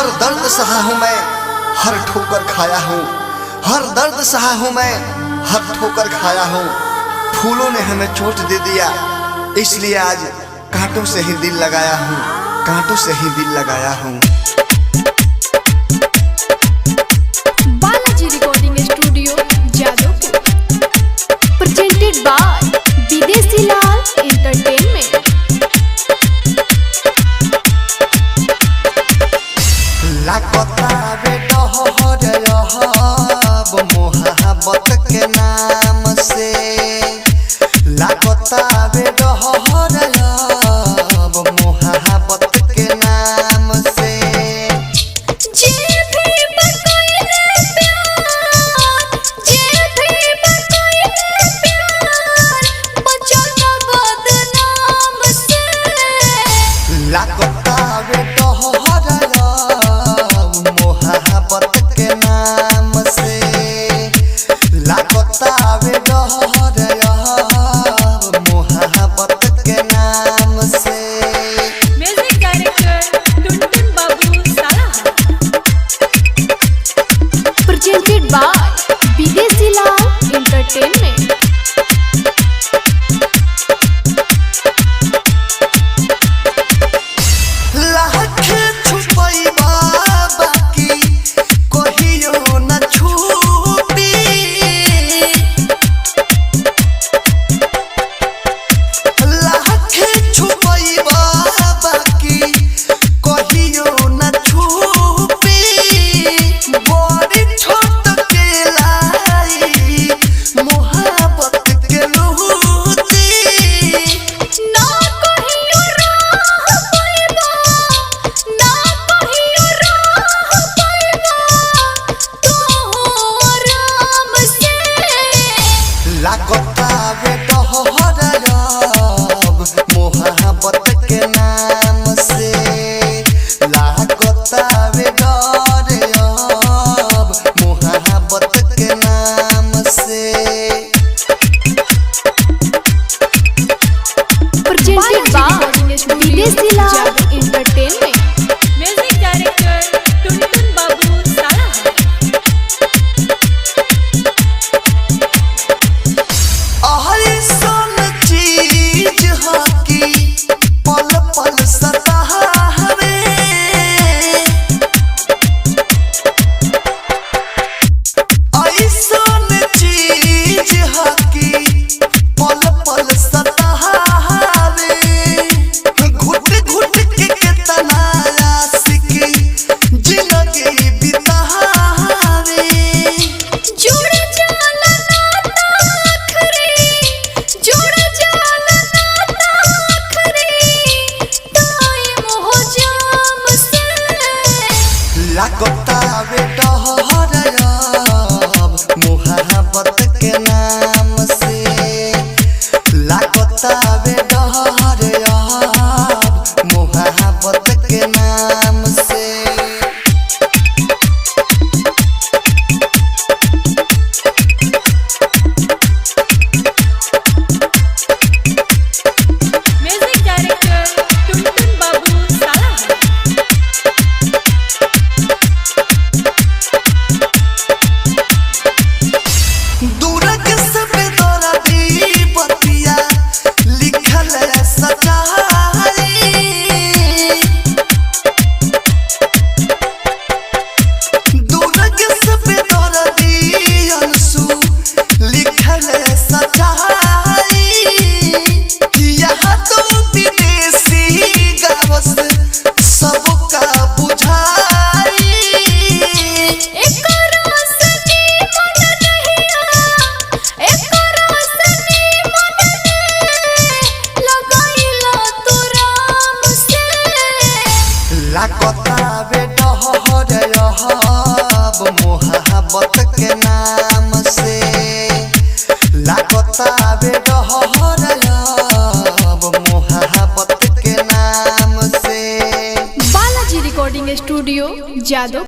हर दर्द सहा हूँ मैं, हर ठोकर खाया हूँ। हर दर्द सहा हूँ मैं, हर ठोकर खाया हूँ। फूलों ने हमें चोट दे दिया, इसलिए आज कांटों से ही दिल लगाया हूँ, कांटों से ही दिल लगाया हूँ। Balaji recording studio Jadavpur, presented by Videshi Lal entertainment. लागतावे डहर रहब मोहब्बत के नाम से, लागतावे डहर रहब मोहब्बत के नाम से। लागतावे डहर रहब मोहब्बत के नाम से, लागतावे डहर रहब मोहब्बत के नाम से। म्यूजिक डायरेक्टर टुनटुन बाबू साला, presented by Videshi Lal entertainment. लागतावे डहर रहब मोहब्बत के नाम से, लागतावे डहर रहब मोहब्बत के नाम से। Presented by Videshi Lal entertainment. Music director टुनटुन बाबू साला, अइसन चीज हकी पल पल सतावे, अइसन चीज हकी पल पल सतावे। घुट घुट के कितना आशिकी जिंदगी बितावे। जुड़ जाला नाता आखरी, जुड़ जाला नाता आखरी, टाइम हो जाम से। लागतावे डहर रहब मोहब्बत के नाम से, लागतावे डहर रहब मोहब्बत के नाम से। म्यूजिक डायरेक्टर टुनटुन बाबू साला, दूरक से बेदर्दी बतिया लिखल सच्चाई। दूरक से बेदर्दी अंशु लिखल सच्चाई। यहाँ तो विदेशी गावस सबका बुझाई। लागतावे डहर रहब मोहब्बत के नाम से, लागतावे डहर रहब मोहब्बत के नाम से। Balaji recording studio Jadav.